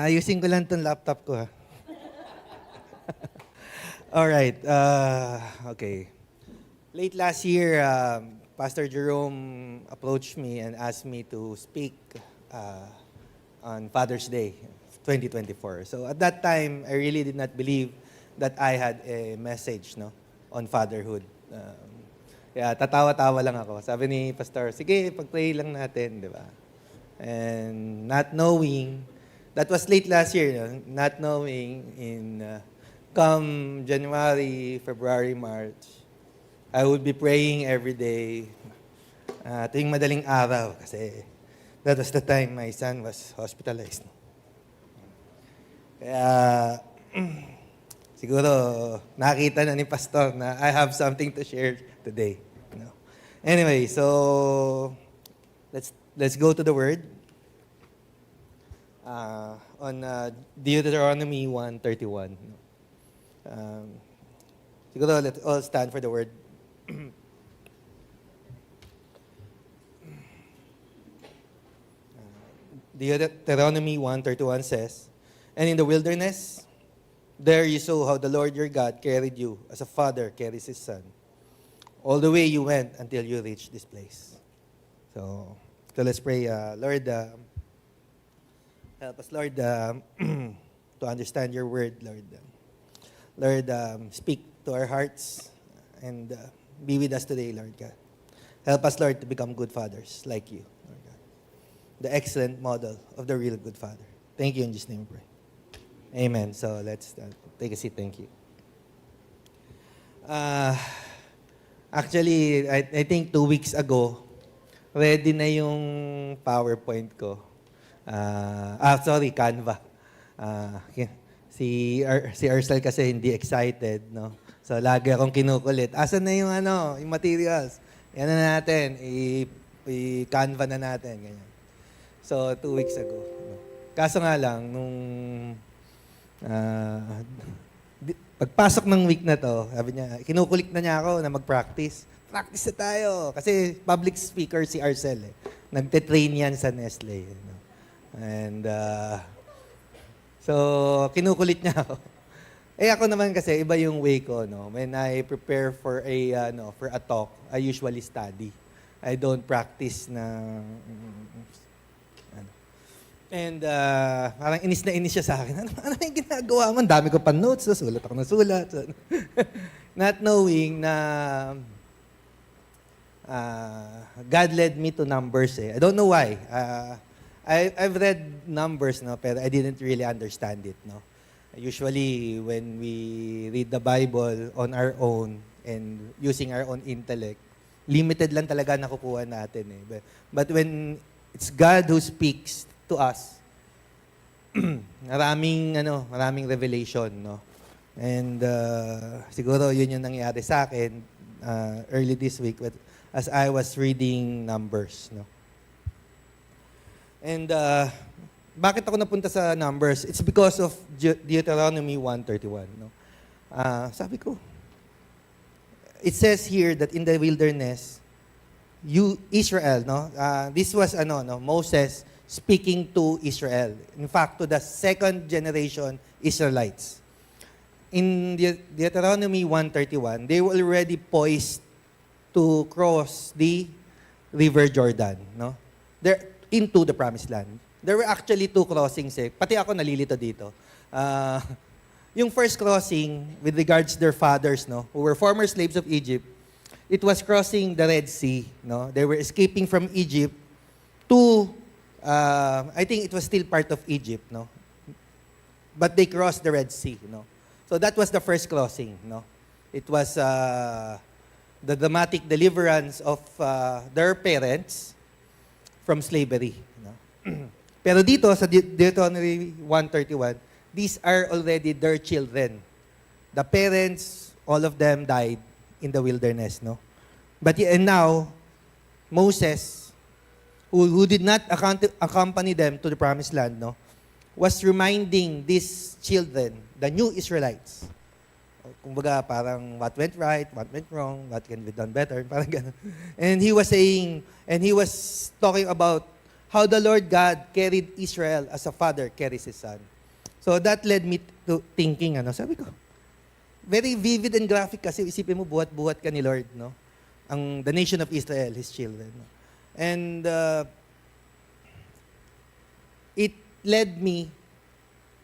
Ayusin ko lang tong laptop ko, ha. Alright, okay. Late last year, Pastor Jerome approached me and asked me to speak on Father's Day, 2024. So at that time, I really did not believe that I had a message, no, on fatherhood. Kaya tatawa-tawa lang ako. Sabi ni Pastor, sige, pag-pray lang natin, di ba? And not knowing, that was late last year, no? Not knowing come January, February, March, I would be praying every day tuwing madaling araw kasi that was the time my son was hospitalized. Kaya siguro nakita na ni Pastor na I have something to share today. No? Anyway, so let's go to the Word. On Deuteronomy 1:31. Siguro let's all stand for the Word. Deuteronomy 1:31 says, "And in the wilderness, there you saw how the Lord your God carried you as a father carries his son, all the way you went until you reached this place." So let's pray. Lord, help us, Lord, to understand your word, Lord. Lord, speak to our hearts and be with us today, Lord God. Help us, Lord, to become good fathers like you, Lord God. The excellent model of the real good father. Thank you, in Jesus' name we pray. Amen. So let's take a seat. Thank you. Actually, I think 2 weeks ago, ready na yung PowerPoint ko. Sorry, Canva. Si Arcel kasi hindi excited, no? So lagi akong kinukulit. Asan na yung yung materials? Yan na natin, i-Canva na natin, ganyan. So 2 weeks ago. No? Kaso nga lang nung pagpasok ng week na to, sabi niya, kinukulik na niya ako na mag-practice. Practice na tayo kasi public speaker si Arcel eh. Nagte-train yan sa Nestle, no? And so, kinukulit niya ako. Ako naman kasi, iba yung way ko, no? When I prepare for a talk, I usually study. I don't practice na, And, parang inis na inis siya sa akin. Ano yung ginagawa mo? Ang dami ko pa notes, sulat ako ng sulat. Not knowing na God led me to Numbers eh. I don't know why. I've read Numbers, no, pero I didn't really understand it, no. Usually, when we read the Bible on our own and using our own intellect, limited lang talaga nakukuha natin eh. But when it's God who speaks to us, maraming revelation, no. And siguro yun yung nangyari sa akin early this week as I was reading Numbers, no. And bakit ako napunta sa Numbers? It's because of Deuteronomy 1:31. No? Sabi ko, it says here that in the wilderness, you, Israel, no? This was Moses speaking to Israel. In fact, to the second generation Israelites. In Deuteronomy 1:31, they were already poised to cross the River Jordan. No? They're into the promised land. There were actually 2 crossings eh. Pati ako nalilito dito. Yung first crossing with regards to their fathers, no, who were former slaves of Egypt, it was crossing the Red Sea, no. They were escaping from Egypt to I think it was still part of Egypt, no. But they crossed the Red Sea, no. So that was the first crossing, no. It was the dramatic deliverance of their parents from slavery. No? Pero dito sa Deuteronomy 1:31, these are already their children. The parents, all of them died in the wilderness, no? And now, Moses, who did not accompany them to the promised land, no, was reminding these children, the new Israelites, kumbaga parang what went right, what went wrong, what can be done better, parang ganun. And he was talking about how the Lord God carried Israel as a father carries his son. So that led me to thinking, sabi ko, very vivid and graphic kasi isipin mo, buhat-buhat ka ni Lord, no? The nation of Israel, His children. No? And it led me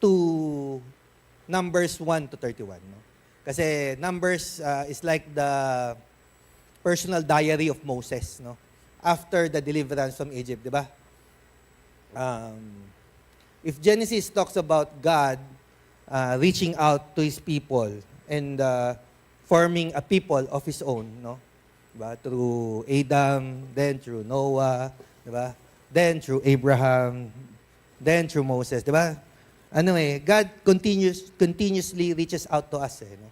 to Numbers 1 to 31. No? Kasi Numbers is like the personal diary of Moses, no? After the deliverance from Egypt, di ba? If Genesis talks about God reaching out to His people and forming a people of His own, no? Diba? Through Adam, then through Noah, diba? Then through Abraham, then through Moses, diba? God continuously reaches out to us, no?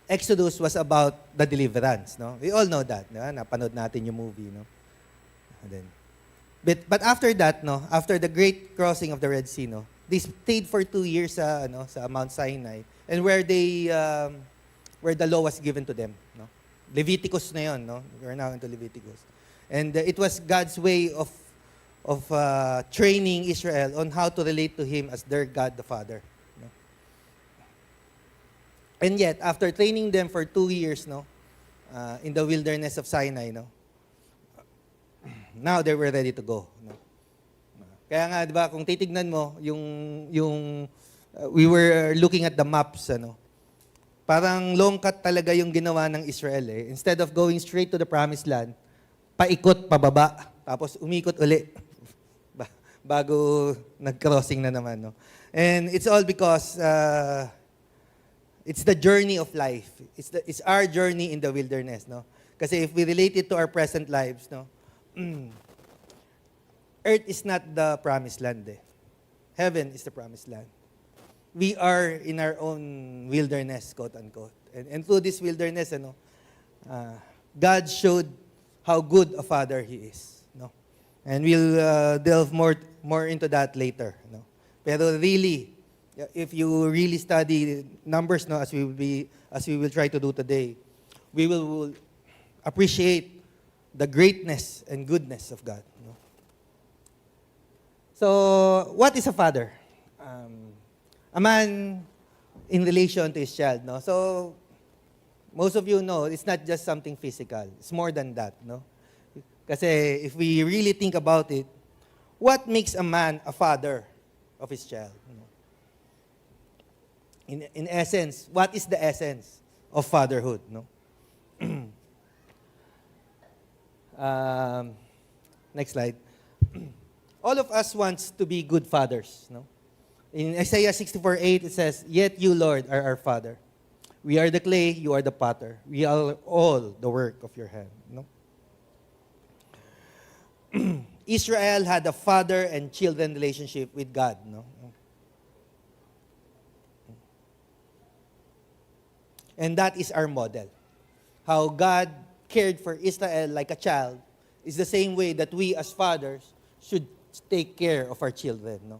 Exodus was about the deliverance, no? We all know that, diba? Napanood natin yung movie, no? And then, but after that, no, after the great crossing of the Red Sea, no, they stayed for 2 years sa Mount Sinai, and where the law was given to them, no. Leviticus na yon, no. We're now into Leviticus, and it was God's way of training Israel on how to relate to Him as their God, the Father. No? And yet, after training them for 2 years, no, in the wilderness of Sinai, no, now they were ready to go. No? Kaya nga, di ba, kung titignan mo, we were looking at the maps, parang long cut talaga yung ginawa ng Israel. Instead of going straight to the promised land, paikot, pababa, tapos umikot uli. Bago nag-crossing na naman. No? And it's all because it's the journey of life. It's our journey in the wilderness. No? Kasi if we relate it to our present lives, no, earth is not the promised land. Heaven is the promised land. We are in our own wilderness, quote unquote. And through this wilderness, God showed how good a father He is. No? And we'll delve more into that later. No? Pero really, if you really study Numbers, no, as we will try to do today, we will appreciate the greatness and goodness of God. No? So, what is a father? A man in relation to his child, no? So, most of you know, it's not just something physical. It's more than that, no? Kasi if we really think about it, what makes a man a father of his child? In essence, what is the essence of fatherhood, no? Next slide. All of us wants to be good fathers, no? In Isaiah 64:8, it says, "Yet you, Lord, are our Father. We are the clay, you are the potter. We are all the work of your hand." No? Israel had a father and children relationship with God. No? And that is our model. How God cared for Israel like a child is the same way that we as fathers should take care of our children. No?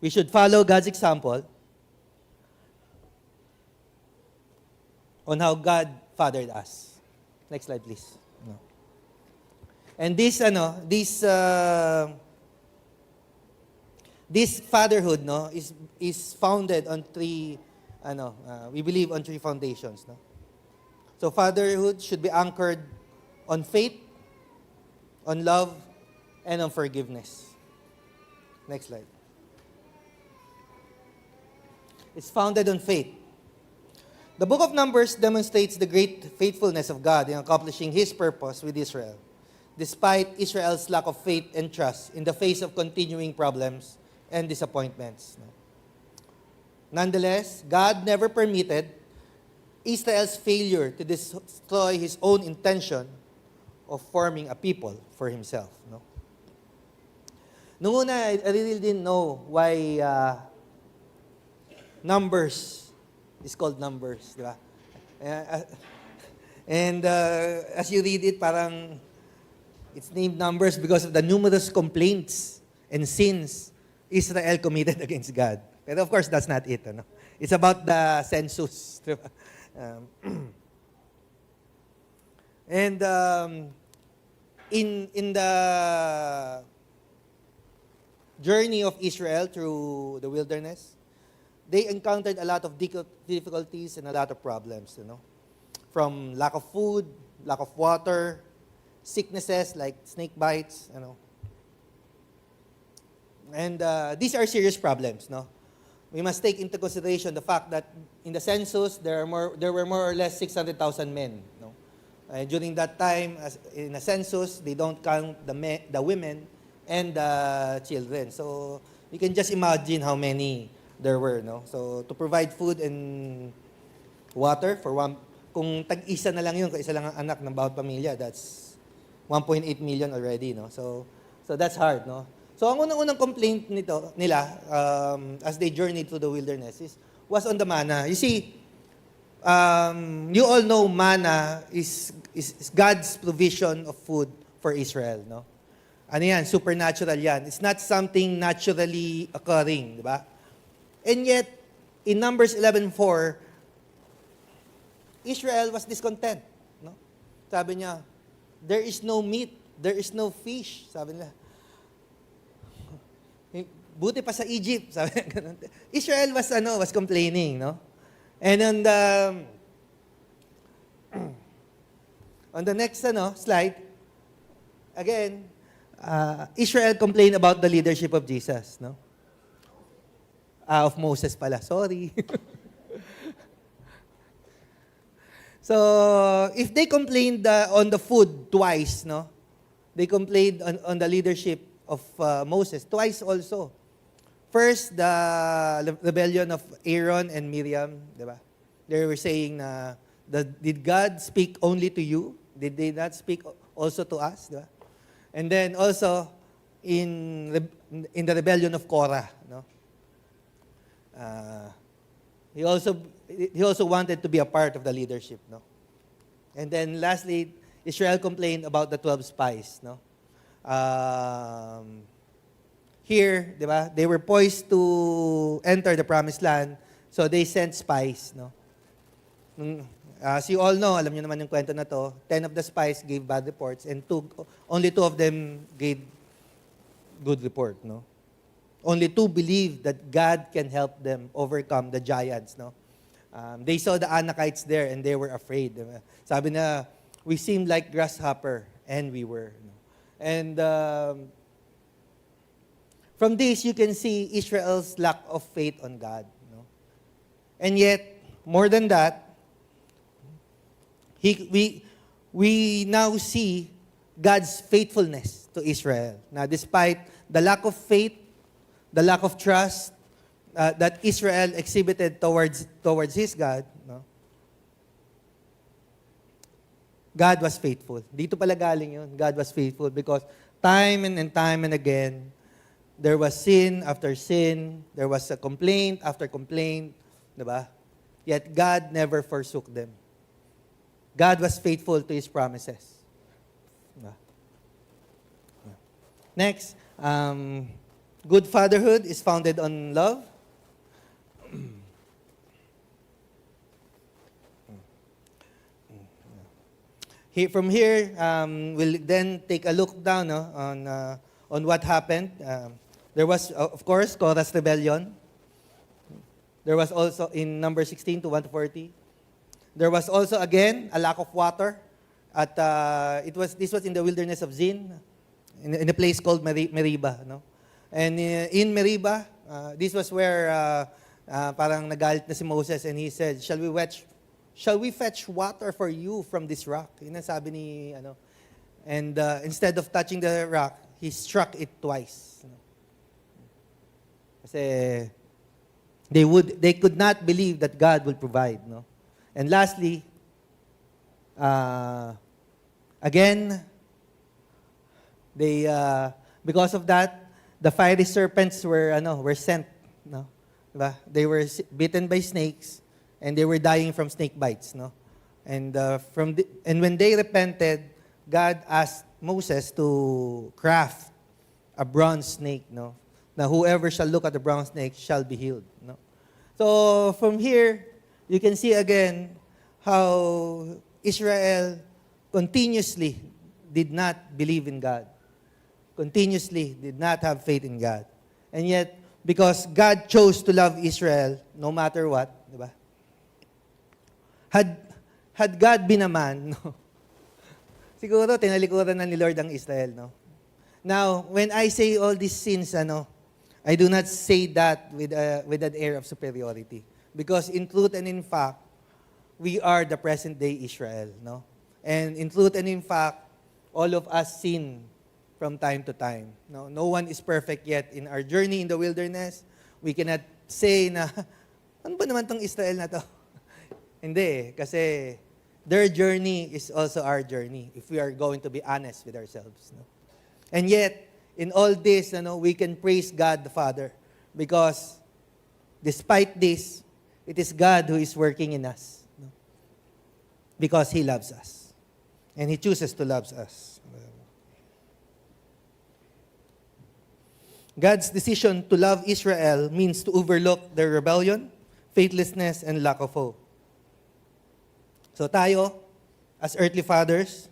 We should follow God's example on how God fathered us. Next slide, please. No. And this fatherhood, no, is founded on three, we believe on three foundations, no. So fatherhood should be anchored on faith, on love, and on forgiveness. Next slide. It's founded on faith. The book of Numbers demonstrates the great faithfulness of God in accomplishing His purpose with Israel, despite Israel's lack of faith and trust in the face of continuing problems and disappointments. Nonetheless, God never permitted Israel's failure to destroy His own intention of forming a people for Himself. No? Noong una, I really didn't know why Numbers is called Numbers, di ba? And as you read it, parang it's named Numbers because of the numerous complaints and sins Israel committed against God. But of course, that's not it. Ano? It's about the census. Di ba? in journey of Israel through the wilderness, they encountered a lot of difficulties and a lot of problems, from lack of food, lack of water, sicknesses like snake bites, And these are serious problems, no? We must take into consideration the fact that in the census, there were more or less 600,000 men, no? During that time, in a census, they don't count the women and the children. So you can just imagine how many there were, no? So to provide food and water for kung tag-isa na lang yun, kung isa lang ang anak ng bawat pamilya, that's 1.8 million already, no? So that's hard, no? So ang unang-unang complaint nila as they journeyed through the wilderness was on the manna. You see, you all know manna is God's provision of food for Israel, no? Ano yan? Supernatural yan. It's not something naturally occurring, di ba? And yet, in Numbers 11:4, Israel was discontent, no? Sabi niya, there is no meat, there is no fish, sabi nila. Buti pa sa Egypt, sabi niya ganun. Israel was complaining, no? And on the next slide, again, Israel complained about the leadership of Jesus, no? Of Moses pala, sorry. So, if they complained on the food twice, no? They complained on the leadership of Moses twice also. First, the rebellion of Aaron and Miriam, di ba? They were saying did God speak only to you? Did they not speak also to us? Di ba? And then also, in the rebellion of Korah, no? He also wanted to be a part of the leadership, no? And then lastly, Israel complained about the 12 spies, no? Here, di ba, they were poised to enter the promised land, so they sent spies, no? As you all know, alam niyo naman yung kwento na to, 10 of the spies gave bad reports and only 2 of them gave good report, no? Only 2 believed that God can help them overcome the giants, no? They saw the Anakites there and they were afraid. Diba? Sabi na, we seemed like grasshopper, and we were. No? And from this, you can see Israel's lack of faith on God. No? And yet, more than that, we now see God's faithfulness to Israel. Now, despite the lack of faith, the lack of trust that Israel exhibited towards his God, no? God was faithful. Dito pala galing yun. God was faithful because time and again, there was sin after sin, there was a complaint after complaint, diba? Yet God never forsook them. God was faithful to His promises. Diba? Next, good fatherhood is founded on love. From here, we'll then take a look down on what happened. There was, of course, Korah's rebellion. There was also in number 16 to 1-40. There was also, again, a lack of water. This was in the wilderness of Zin, in a place called Meribah. No? And in Meribah, this was where parang nagalit na si Moses and he said, Shall we fetch water for you from this rock? Yun ang sabi ni, And instead of touching the rock, he struck it twice. Kasi they could not believe that God will provide. No? And lastly, again, because of that, the fiery serpents were sent. No? Diba? They were bitten by snakes. And they were dying from snake bites, no? And when they repented, God asked Moses to craft a bronze snake, no? Now whoever shall look at the bronze snake shall be healed, no? So from here, you can see again how Israel continuously did not believe in God, continuously did not have faith in God. And yet, because God chose to love Israel, no matter what, di ba? Had God been a man, no? Siguro, tinalikuran na ni Lord ang Israel, no? Now, when I say all these sins, I do not say that with an air of superiority. Because in truth and in fact, we are the present-day Israel, no? And in truth and in fact, all of us sin from time to time. No one is perfect yet. In our journey in the wilderness, we cannot say na, ano ba naman tong Israel na to? Hindi, kasi their journey is also our journey if we are going to be honest with ourselves. No? And yet, in all this, we can praise God the Father because despite this, it is God who is working in us. No? Because He loves us. And He chooses to love us. God's decision to love Israel means to overlook their rebellion, faithlessness, and lack of hope. So tayo, as earthly fathers,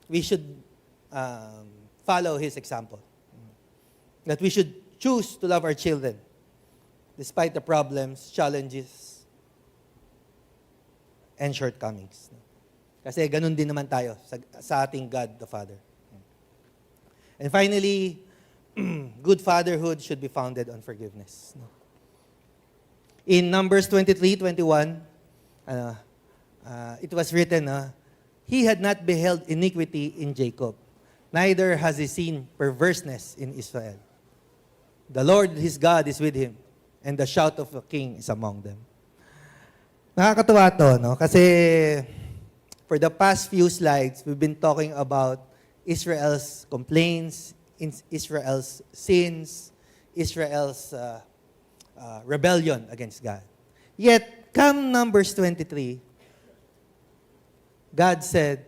we should follow His example. That we should choose to love our children despite the problems, challenges, and shortcomings. Kasi ganun din naman tayo sa ating God the Father. And finally, good fatherhood should be founded on forgiveness. In Numbers 23:21, it was written, He had not beheld iniquity in Jacob, neither has He seen perverseness in Israel. The Lord His God is with him, and the shout of a king is among them. Nakakatuwa to, no? Kasi for the past few slides, we've been talking about Israel's complaints, Israel's sins, Israel's rebellion against God. Yet, come Numbers 23, God said,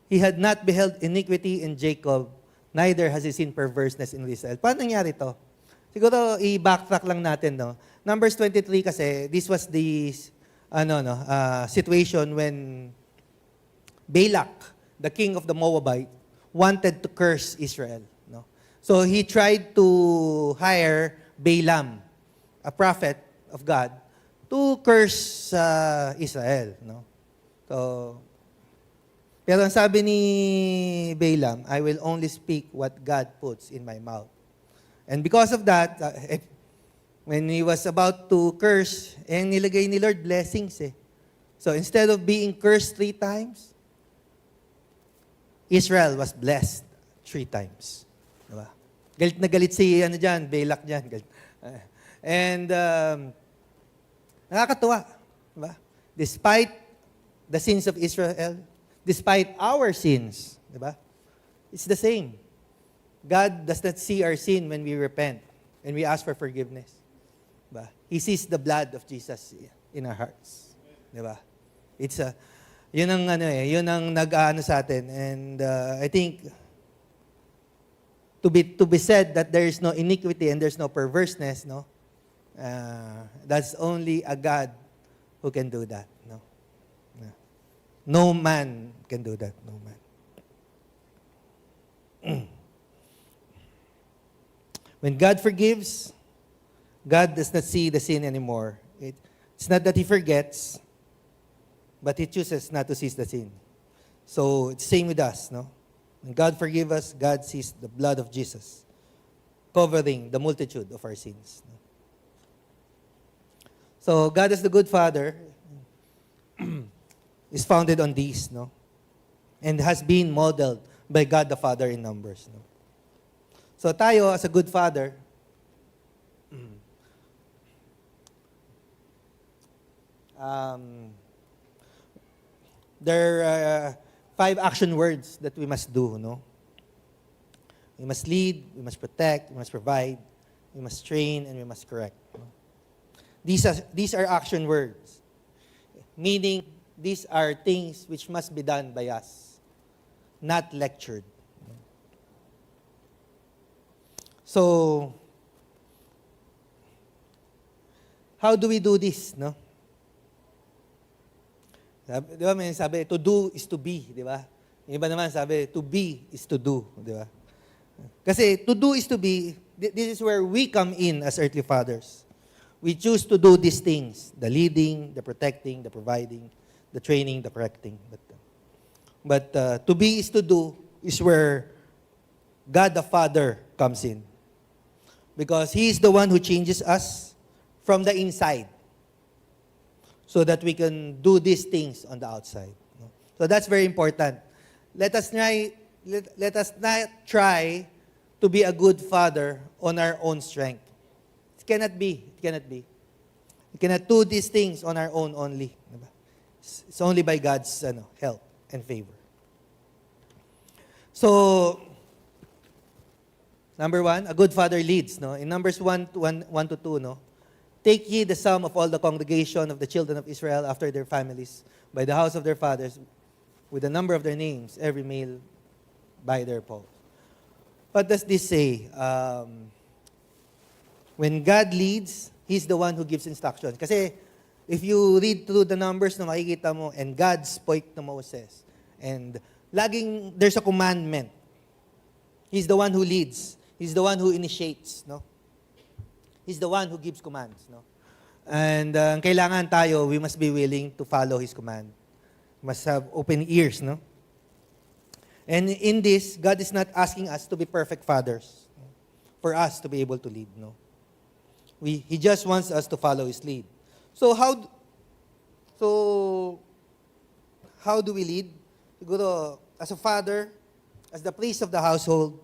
He had not beheld iniquity in Jacob, neither has He seen perverseness in Israel. Paano nangyari to? Siguro, i-backtrack lang natin, no? Numbers 23 kasi, this was the situation when Balak, the king of the Moabite, wanted to curse Israel. No? So he tried to hire Balaam, a prophet of God, to curse Israel. No? So, pero ang sabi ni Balaam, I will only speak what God puts in my mouth. And because of that, when he was about to curse, nilagay ni Lord blessings eh. So instead of being cursed 3 times, Israel was blessed 3 times. Diba? Galit na galit si Balak dyan. And nakakatuwa. Diba? Despite the sins of Israel, despite our sins, diba? It's the same. God does not see our sin when we repent and we ask for forgiveness. Diba? He sees the blood of Jesus in our hearts. Diba? It's yun ang nag-aano sa atin. And I think to be said that there is no iniquity and there's no perverseness, no? That's only a God who can do that, no? No man can do that, no man. When God forgives, God does not see the sin anymore. It's not that He forgets, but He chooses not to see the sin. So, it's same with us, no? When God forgives us, God sees the blood of Jesus covering the multitude of our sins. No? So, God as the good Father is founded on these, no? And has been modeled by God the Father in Numbers, no? So, tayo as a good Father, there are 5 action words that we must do, no? We must lead, we must protect, we must provide, we must train, and we must correct. No? These are action words, meaning these are things which must be done by us, not lectured. So, how do we do this, no? Di ba, may sabi, to do is to be, di ba? Yung iba naman sabi, to be is to do, di ba? Kasi to do is to be, this is where we come in as earthly fathers. We choose to do these things, the leading, the protecting, the providing, the training, the correcting. But to be is to do is where God the Father comes in. Because He is the one who changes us from the inside so that we can do these things on the outside. So that's very important. Let us not try to be a good father on our own strength. It cannot be. It cannot be. We cannot do these things on our own only. It's only by God's help and favor. So, number 1, a good father leads. No? In Numbers 1:1-2, no? Take ye the sum of all the congregation of the children of Israel after their families, by the house of their fathers, with the number of their names, every male by their poll. What does this say? When God leads, He's the one who gives instructions. Kasi if you read through the numbers, no, makikita mo, and God spoke to Moses. And laging there's a commandment. He's the one who leads. He's the one who initiates, no? He's the one who gives commands, no? And kailangan tayo, we must be willing to follow His command. Must have open ears, no? And in this, God is not asking us to be perfect fathers, no? For us to be able to lead, no? He just wants us to follow His lead. So how do we lead? Siguro, as a father, as the priest of the household,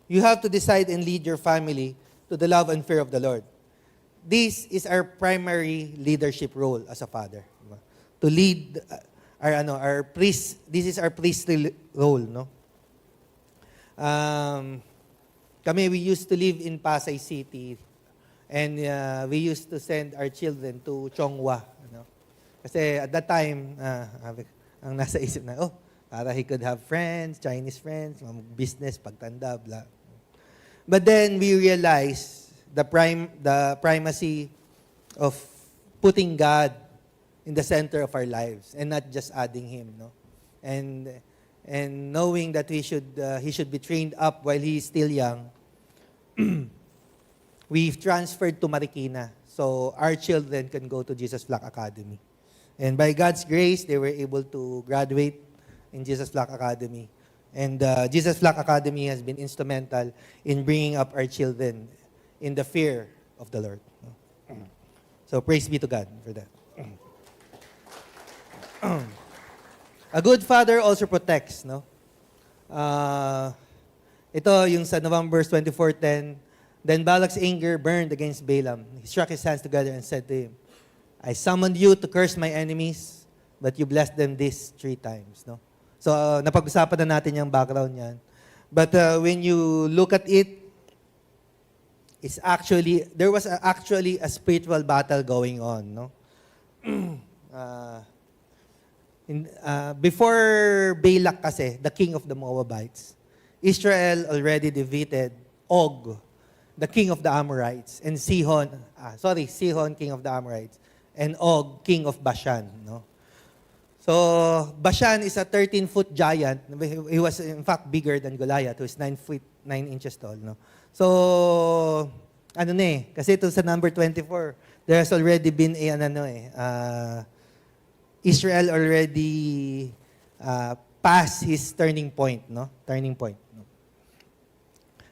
you have to decide and lead your family to the love and fear of the Lord. This is our primary leadership role as a father. To lead our priest. This is our priestly role, no? Kami, we used to live in Pasay City, and we used to send our children to Chonghua, no? Kasi at that time, ang nasa isip na, para he could have friends, Chinese friends, business, pagtanda, blah. But then we realized the primacy of putting God in the center of our lives and not just adding Him, no? And knowing that he should be trained up while he is still young, we've transferred to Marikina so our children can go to Jesus Flock Academy. And by God's grace, they were able to graduate in Jesus Flock Academy. And Jesus Flock Academy has been instrumental in bringing up our children in the fear of the Lord. So praise be to God for that. A good father also protects, no? Ito yung sa Numbers 24:10. Then Balak's anger burned against Balaam. He struck his hands together and said to him, I summoned you to curse my enemies, but you blessed them this 3 times, no? So, napag-usapan na natin yung background niyan. But when you look at it, there was actually a spiritual battle going on, no? Before Balak kasi, the king of the Moabites, Israel already defeated Og, the king of the Amorites, and Sihon, king of the Amorites, and Og, king of Bashan, no? So, Bashan is a 13-foot giant. He was, in fact, bigger than Goliath, who is 9 feet, 9 inches tall, no? So, kasi ito sa number 24, there has already been Israel already passed his turning point, no? Turning point. No?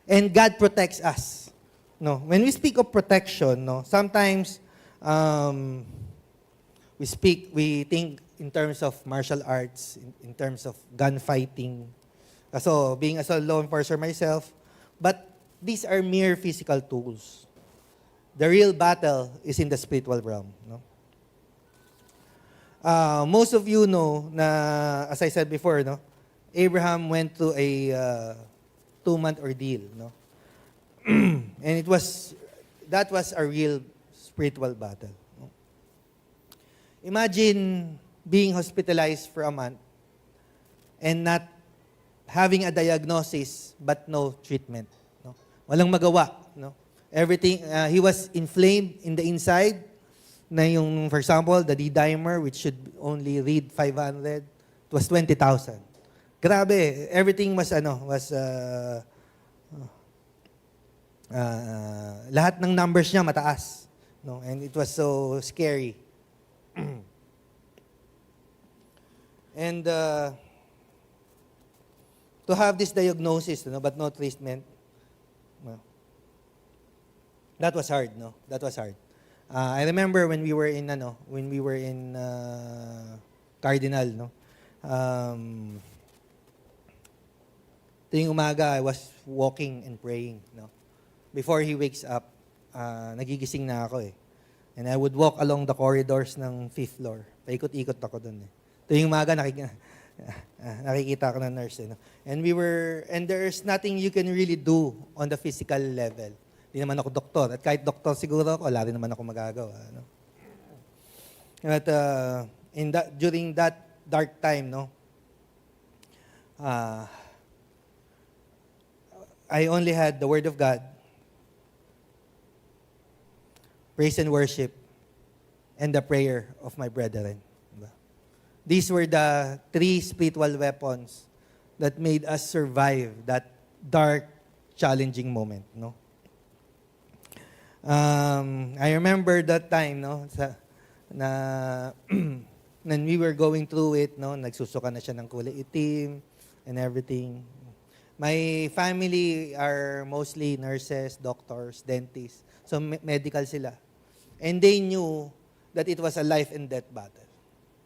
And God protects us. No? When we speak of protection, no, sometimes we think in terms of martial arts, in terms of gunfighting. So, being as a law enforcer myself, but these are mere physical tools. The real battle is in the spiritual realm, no? Most of you know na, as I said before, no, Abraham went to a 2-month ordeal, no, and that was a real spiritual battle. No? Imagine being hospitalized for a month and not having a diagnosis but no treatment. No, walang magawa. No, everything he was inflamed in the inside. Na yung, for example, the D-dimer, which should only read 500, it was 20,000. Grabe, everything was Lahat ng numbers niya mataas. No? And it was so scary. And to have this diagnosis, but no treatment, well, that was hard, no? That was hard. I remember when we were in Cardinal, no? Tuwing umaga, I was walking and praying, no? Before he wakes up, nagigising na ako eh. And I would walk along the corridors ng 5th floor. Paikot-ikot ako dun eh. Tuwing umaga, nakikita ko ng nurse. No? And there's nothing you can really do on the physical level. Hindi naman ako doktor. At kahit doktor siguro ako, wala rin naman ako magagawa. No? But during that dark time, no, I only had the Word of God, praise and worship, and the prayer of my brethren. These were the 3 spiritual weapons that made us survive that dark, challenging moment. No? I remember that time, no, when we were going through it, no, nagsusuka na siya ng kulay itim and everything. My family are mostly nurses, doctors, dentists. So medical sila. And they knew that it was a life and death battle.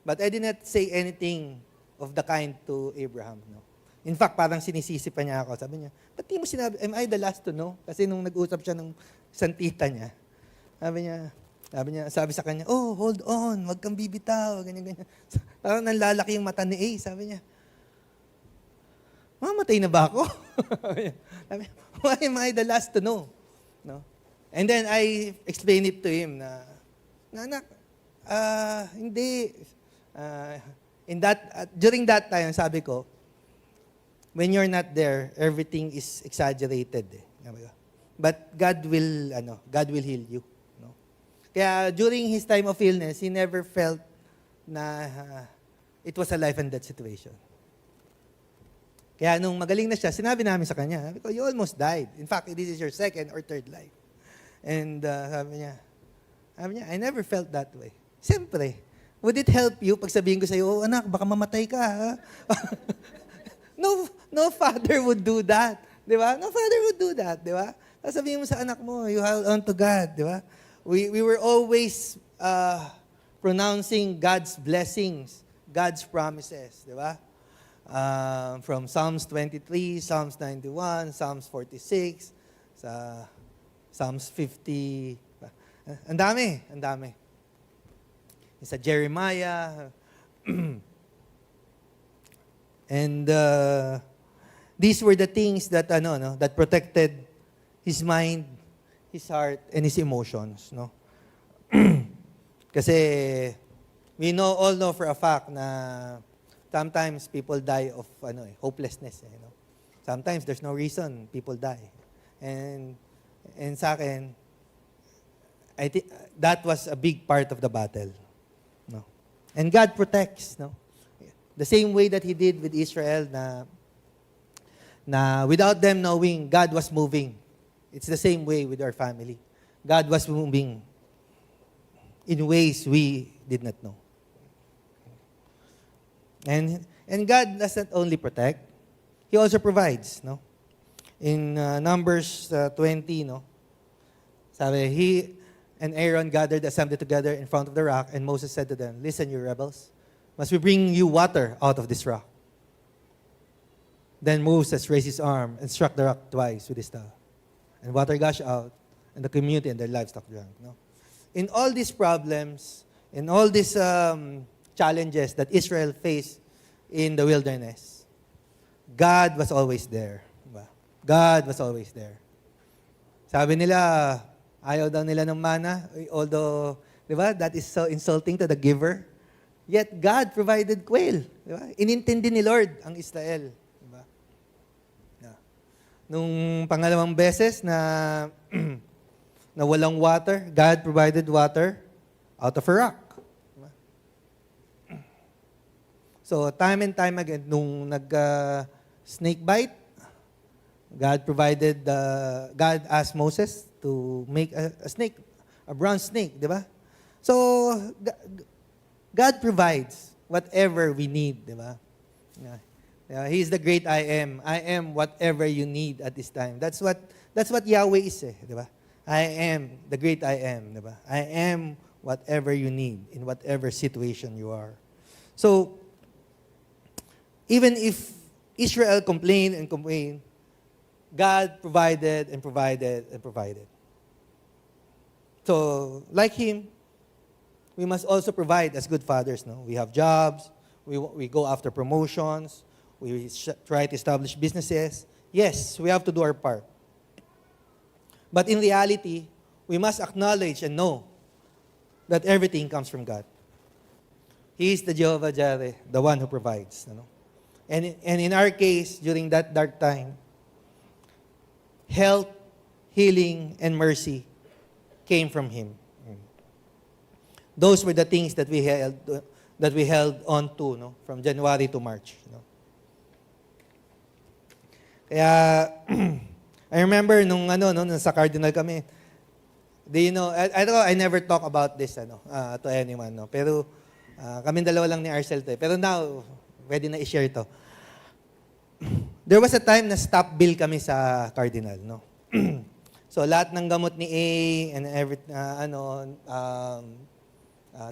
But I did not say anything of the kind to Abraham. No? In fact, parang sinisisi pa niya ako. Sabi niya, ba't di mo sinabi, am I the last to know? Kasi nung nag-usap siya ng santita niya, sabi sa kanya, oh, hold on, wag kang bibitaw, ganyan. Parang nanlalaki yung mata ni A. Sabi niya, mamatay na ba ako? Sabi niya, why am I the last to know? No? And then I explained it to him na anak, hindi. During that time, sabi ko, when you're not there, everything is exaggerated. But God will heal you. No? Kaya during his time of illness, he never felt na it was a life and death situation. Kaya nung magaling na siya, sinabi namin sa kanya, sabi ko, you almost died. In fact, this is your 2nd or 3rd life. And sabi niya, I never felt that way. Siyempre, would it help you pag sabihin ko sa iyo, oh anak, baka mamatay ka, ha? No father would do that. Di ba? No father would do that, di ba? Sabihin mo sa anak mo, you hold on to God, di ba? We were always pronouncing God's blessings, God's promises, di ba? From Psalms 23, Psalms 91, Psalms 46, sa Psalms 50. Ang dami. Sa Jeremiah. And these were the things that that protected his mind, his heart, and his emotions, no? Kasi we all know for a fact na sometimes people die of hopelessness, Sometimes there's no reason people die. And sa akin, I think that was a big part of the battle. No? And God protects, no? The same way that he did with Israel na without them knowing, God was moving. It's the same way with our family. God was moving in ways we did not know. And God does not only protect, he also provides, no? In Numbers 20, no? Sabi, he and Aaron gathered the assembly together in front of the rock, and Moses said to them, listen, you rebels, must we bring you water out of this rock? Then Moses raised his arm and struck the rock twice with his staff. And water gushed out, and the community and their livestock drank. No? In all these problems, in all these challenges that Israel faced in the wilderness, God was always there. Diba? God was always there. Sabi nila, ayaw daw nila ng mana, although, di ba, that is so insulting to the giver. Yet God provided quail. Di ba? Inintindi ni Lord ang Israel. Di ba? Yeah. Nung pangalawang beses na na walang water, God provided water out of a rock. Diba? So, time and time again, nung snake bite, God asked Moses to make a snake, a bronze snake, di ba? So, God provides whatever we need, di ba? He's the great I am. I am whatever you need at this time. That's what Yahweh is, di ba? I am the great I am, di ba? I am whatever you need in whatever situation you are. So, even if Israel complained and complained, God provided and provided and provided. So, like Him, we must also provide as good fathers. No, we have jobs. We go after promotions. We try to establish businesses. Yes, we have to do our part. But in reality, we must acknowledge and know that everything comes from God. He is the Jehovah Jireh, the one who provides. You know? And in our case, during that dark time, health, healing, and mercy came from Him. Those were the things that we held on to, no, from January to March. No? Kaya I remember nung sa Cardinal kami. Do you know? I never talk about this to anyone, no. Pero kaming dalawa lang ni Arcel to. Pero now, pwede na i-share to. There was a time na stop bill kami sa Cardinal, no. So lahat ng gamot ni A and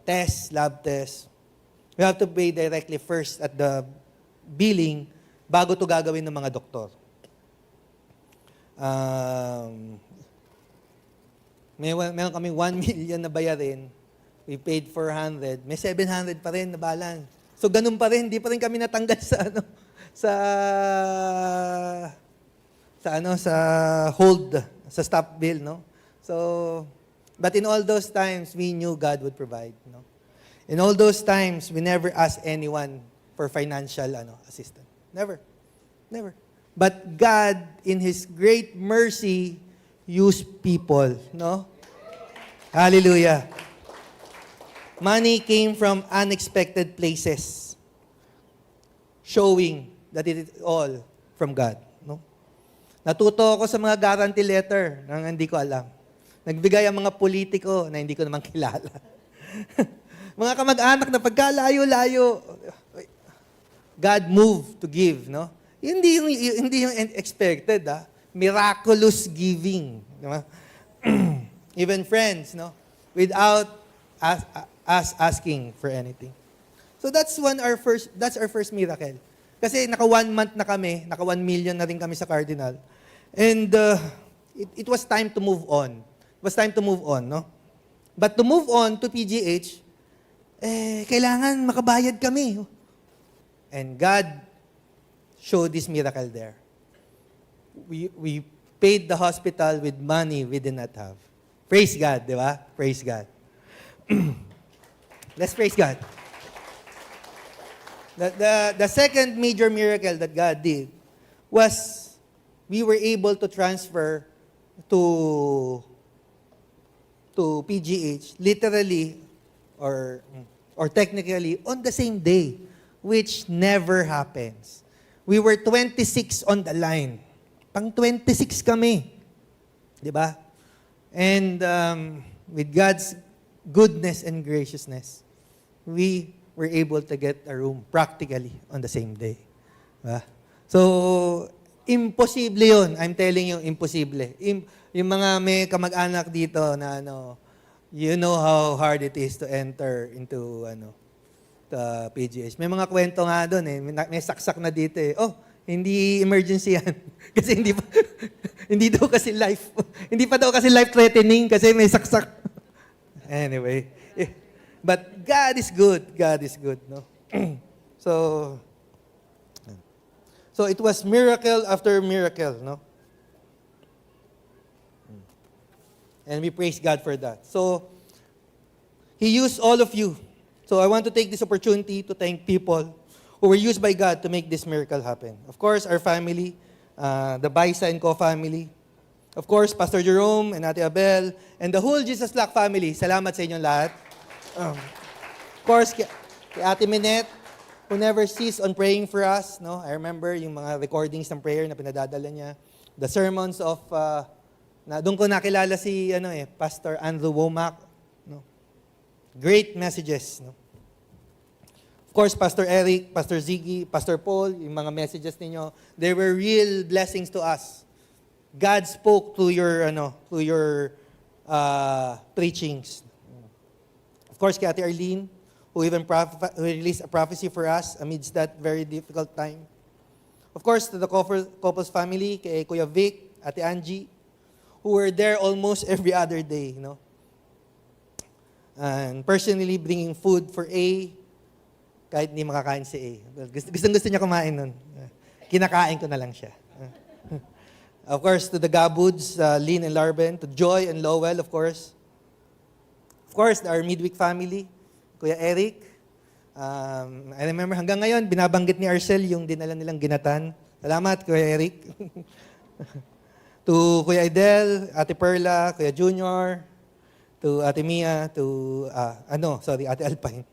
test, lab test, we have to pay directly first at the billing bago to gagawin ng mga doktor. Meron kami 1 million na bayarin. We paid 400. May 700 pa rin na balance. So ganun pa rin, hindi pa rin kami natanggal sa hold, sa stop bill, no? So, but in all those times, we knew God would provide, no? In all those times, we never asked anyone for financial assistance. Never. Never. But God, in His great mercy, used people, no? Hallelujah. Money came from unexpected places, showing that it is all from God, no? Natuto ako sa mga guarantee letter na hindi ko alam. Nagbigay ang mga politiko na hindi ko naman kilala. Mga kamag-anak na pagkalayo-layo, God moved to give, no? Hindi yung expected, miraculous giving, diba? Even friends, no? Without us asking for anything. So that's our first miracle. Kasi naka 1 month na kami, naka 1 million na rin kami sa Cardinal. And it was time to move on. It was time to move on, no? But to move on to PGH, kailangan makabayad kami. And God showed this miracle there. We paid the hospital with money we did not have. Praise God, di ba? Praise God. Let's praise God. The second major miracle that God did was we were able to transfer to PGH literally or technically on the same day, which never happens. We were 26 on the line. Pang 26 kami. Di ba? And with God's goodness and graciousness, we were able to get a room practically on the same day. Diba? So, imposible yun. I'm telling you, imposible. Yung mga may kamag-anak dito na you know how hard it is to enter into the PGH. May mga kwento nga doon may saksak na dito Oh, hindi emergency yan. Kasi hindi daw kasi life. Hindi pa daw kasi life threatening kasi may saksak. Anyway, but God is good. God is good, no? So it was miracle after miracle, no? And we praise God for that. So He used all of you. So I want to take this opportunity to thank people who were used by God to make this miracle happen. Of course, our family, the Baisa and Co family. Of course, Pastor Jerome and Ate Abel, and the whole Jesus Lock family. Salamat sa inyong lahat. Of course, kay Ate Minette, who never ceased on praying for us. No? I remember yung mga recordings ng prayer na pinadadala niya. the sermons of, na doon ko nakilala si Pastor Andrew Womack. No? Great messages. No? Of course, Pastor Eric, Pastor Ziggy, Pastor Paul, yung mga messages ninyo, they were real blessings to us. God spoke to your preachings. Of course, kay Ate Arlene, who who released a prophecy for us amidst that very difficult time. Of course, to the couple's family, kay Kuya Vic, Ate Angie, who were there almost every other day, And personally bringing food for A, kahit hindi makakain si A. Well, gusto niya kumain nun. Kinakain ko na lang siya. Of course, to the Gabuds, Lynn and Larben, to Joy and Lowell, of course. Of course, our midweek family, Kuya Eric. I remember hanggang ngayon, binabanggit ni Arcel yung dinala nilang ginatan. Salamat, Kuya Eric. To Kuya Idel, Ate Perla, Kuya Junior, to Ate Mia, to, Ate Alpine.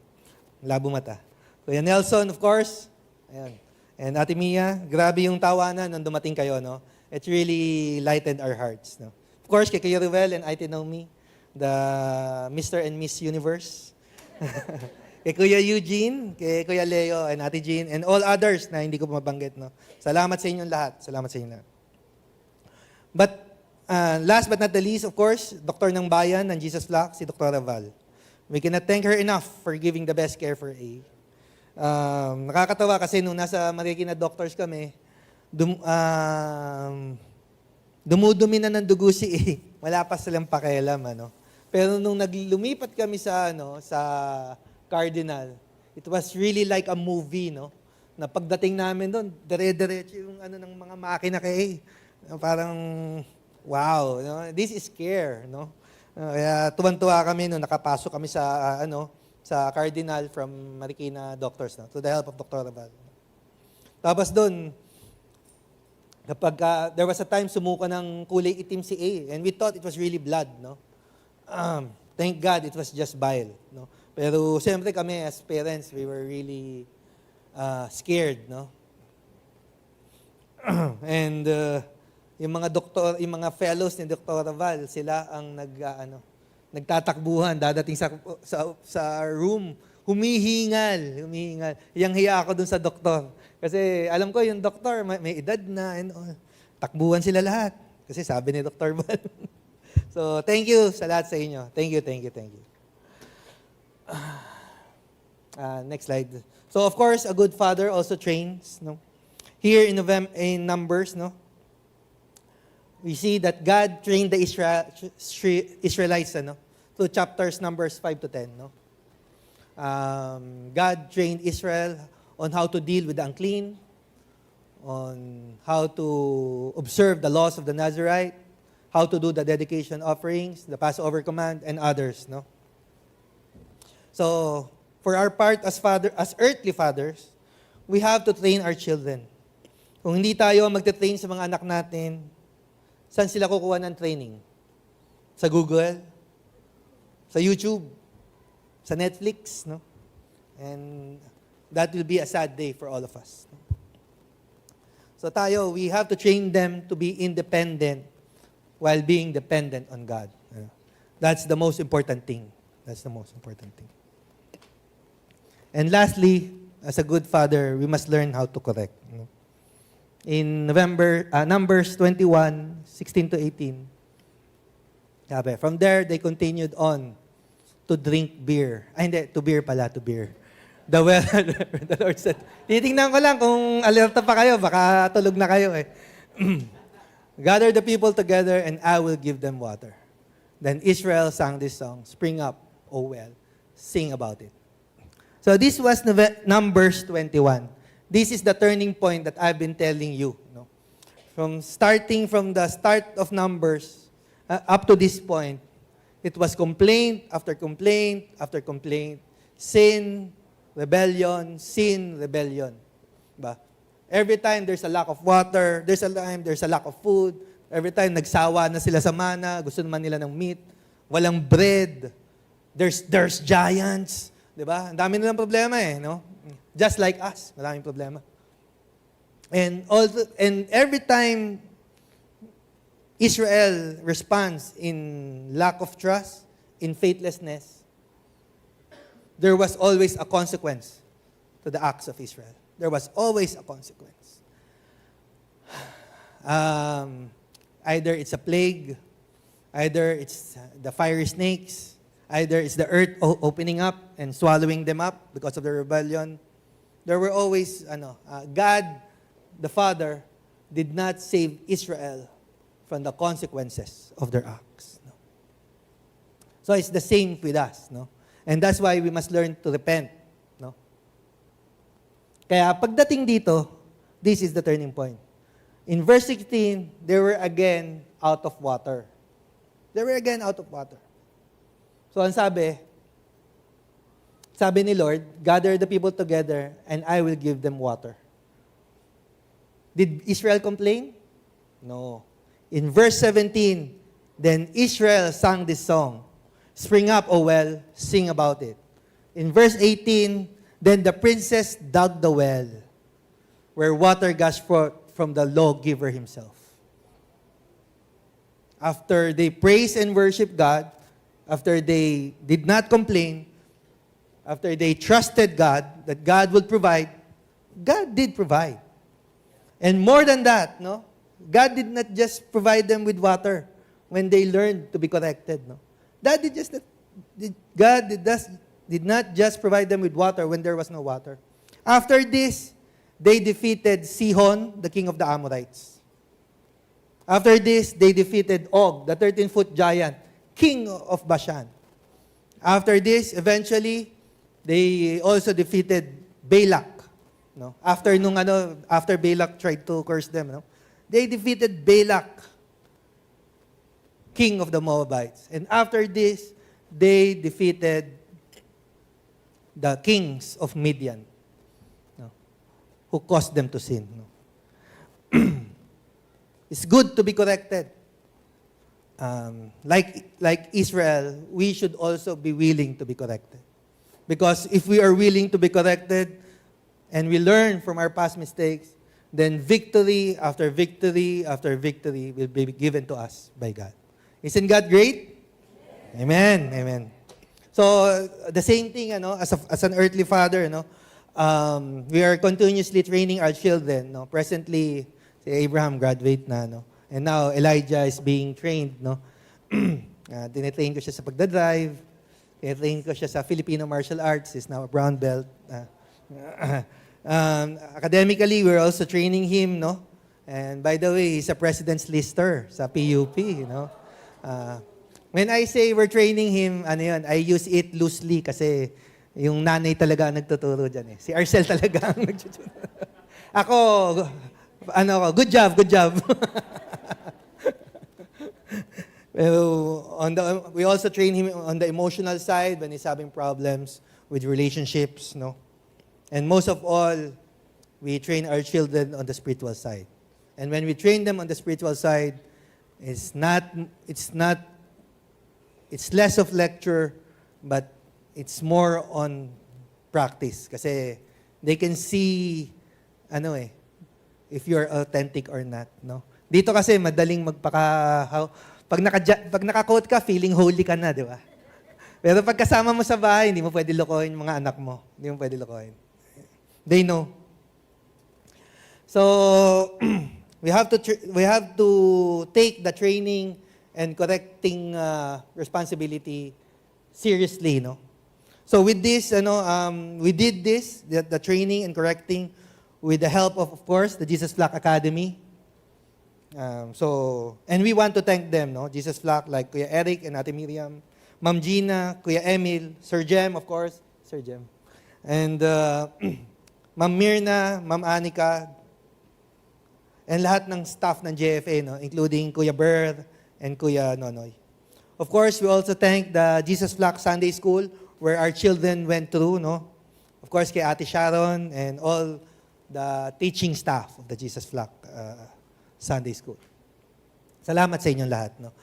Labo mata. Kuya Nelson, of course. Ayan. And Ate Mia, grabe yung tawanan nung dumating kayo, no? It really lightened our hearts, no? Of course, kay Kuya Ruel and Ate Naomi, the Mr. and Miss Universe. Kay Kuya Eugene, kay Kuya Leo, and Ate Jean, and all others na hindi ko mabanggit, no? Salamat sa inyong lahat. Salamat sa inyong lahat. But, last but not the least, of course, Doktor ng Bayan ng Jesus Flock, si Dr. Val. We cannot thank her enough for giving the best care for A. Nakakatawa kasi nung nasa Marikina Doctors kami, dumudumi na ng dugo si A. Wala pa silang pakialam, Pero nung lumipat kami sa Cardinal, it was really like a movie, Na pagdating namin doon, dire-diretso yung ng mga makina kay A. Parang, wow, this is care, Kaya tuwan-tuwa kami nung nakapasok kami sa Cardinal from Marikina Doctors, to the help of Dr. Rabal. Tapos doon, kapag there was a time sumuka ng kulay itim si A, and we thought it was really blood, Thank God it was just bile, Pero siyempre kami as parents, we were really scared, And yung mga doktor, yung mga fellows ni Dr. Val, sila ang nagtatakbuhan, dadating sa room, humihingal. Yang hiya ako dun sa doktor. Kasi alam ko yung doktor, may edad na, and takbuhan sila lahat. Kasi sabi ni Dr. Val. So, thank you sa lahat sa inyo. Thank you. Next slide. So, of course, a good father also trains. Here in Numbers, we see that God trained the Israelites, through chapters Numbers 5 to 10. God trained Israel on how to deal with the unclean, on how to observe the laws of the Nazirite, how to do the dedication offerings, the Passover command, and others. So, for our part as earthly fathers, we have to train our children. Kung hindi tayo magte-train sa mga anak natin, saan sila kukuha ng training? Sa Google? Sa YouTube? Sa Netflix? And that will be a sad day for all of us. So we have to train them to be independent while being dependent on God. That's the most important thing. And lastly, as a good father, we must learn how to correct. In Numbers 21, 16 to 18, from there, they continued on to drink beer. To beer. The Lord said, titingnan ko lang kung alerta pa kayo, baka tulog na kayo eh. Gather the people together and I will give them water. Then Israel sang this song, Spring Up, O Well, sing about it. So this was Numbers 21. This is the turning point that I've been telling you. Starting from the start of Numbers up to this point, it was complaint after complaint after complaint. Sin, rebellion. Ba? Every time there's a lack of water, there's a lack of food. Every time nagsawa na sila sa mana, gusto naman nila ng meat. Walang bread. There's giants. Diba? Ang dami nilang problema Just like us, maraming problema. And every time Israel responds in lack of trust, in faithlessness, there was always a consequence to the acts of Israel. There was always a consequence. Either it's a plague, either it's the fiery snakes, either it's the earth opening up and swallowing them up because of the rebellion. There were always, God, the Father, did not save Israel from the consequences of their acts. No? So it's the same with us. No? And that's why we must learn to repent. No? Kaya pagdating dito, this is the turning point. In verse 16, they were again out of water. They were again out of water. So ang sabi ni Lord, gather the people together and I will give them water. Did Israel complain? No. In verse 17, then Israel sang this song, Spring up, O well, sing about it. In verse 18, then the princess dug the well, where water gushed forth from the lawgiver himself. After they praised and worshiped God, after they did not complain, after they trusted God, that God would provide, God did provide. And more than that, no? God did not just provide them with water when they learned to be corrected, no? God did not just provide them with water when there was no water. After this, they defeated Sihon, the king of the Amorites. After this, they defeated Og, the 13-foot giant, king of Bashan. After this, eventually, they also defeated Balak. No? After Balak tried to curse them, no? They defeated Balak, king of the Moabites. And after this, they defeated the kings of Midian, no? Who caused them to sin. No? It's good to be corrected. Like Israel, we should also be willing to be corrected. Because if we are willing to be corrected and we learn from our past mistakes, then victory after victory after victory will be given to us by God. Isn't God great? Yes. Amen. Amen. So, the same thing, as an earthly father, we are continuously training our children. No? Presently, si Abraham graduate na. No? And now, Elijah is being trained. No? Tinitrain ko siya sa pagdadrive. Tinitrain ko siya sa Filipino martial arts. He's now a brown belt. Academically, we're also training him, no? And by the way, he's a president's lister sa PUP, when I say we're training him, I use it loosely kasi yung nanay talaga ang nagtuturo dyan eh. Si Arcel talaga ang nagtuturo. Ako, good job. We also train him on the emotional side when he's having problems with relationships, no? And most of all, we train our children on the spiritual side. And when we train them on the spiritual side, it's less of lecture, but it's more on practice. Kasi they can see, if you're authentic or not, no? Dito kasi madaling pag naka-quote ka, feeling holy ka na, di ba? Pero pag kasama mo sa bahay, hindi mo pwede lokohin mga anak mo. Hindi mo pwede lokohin. They know. So, we have to take the training and correcting responsibility seriously, no? So with this, we did this, the training and correcting, with the help of course, the Jesus Flock Academy. And we want to thank them, no? Jesus Flock, like Kuya Eric and Ate Miriam, Ma'am Gina, Kuya Emil, Sir Jem, of course, Sir Jem, and Ma'am Mirna, Ma'am Anika, and lahat ng staff ng JFA, no? Including Kuya Ber and Kuya Nonoy. Of course, we also thank the Jesus Flock Sunday School where our children went through, no? Of course, kay Ate Sharon and all the teaching staff of the Jesus Flock Sunday School. Salamat sa inyong lahat, no?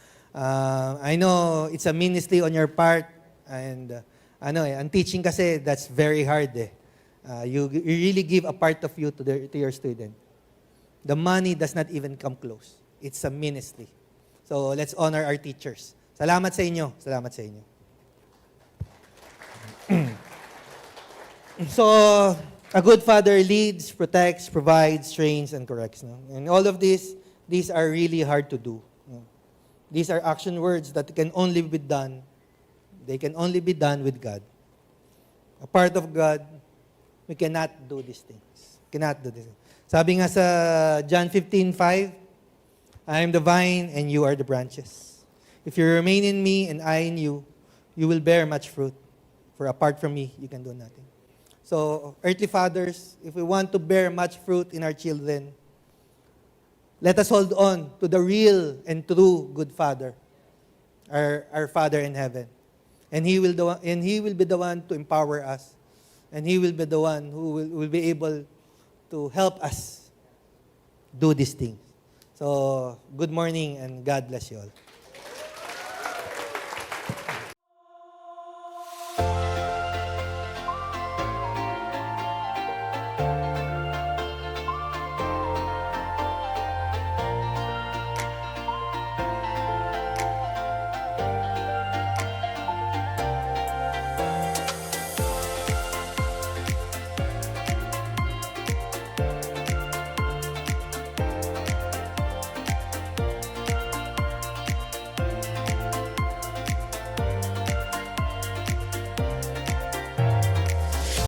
I know it's a ministry on your part and ang teaching kasi that's very hard eh. You really give a part of you to your student. The money does not even come close. It's a ministry. So let's honor our teachers. Salamat sa inyo. Salamat sa inyo. So, a good father leads, protects, provides, trains, and corrects. No? And all of these are really hard to do. No? These are action words that can only be done. They can only be done with God. Apart of God, we cannot do these things. Cannot do this. Sabi nga sa John 15:5, I am the vine and you are the branches. If you remain in me and I in you, you will bear much fruit. For apart from me, you can do nothing. So, earthly fathers, if we want to bear much fruit in our children, let us hold on to the real and true good Father, our Father in heaven. And He will be the one to empower us. And He will be the one who will be able to help us do these things. So, good morning and God bless you all.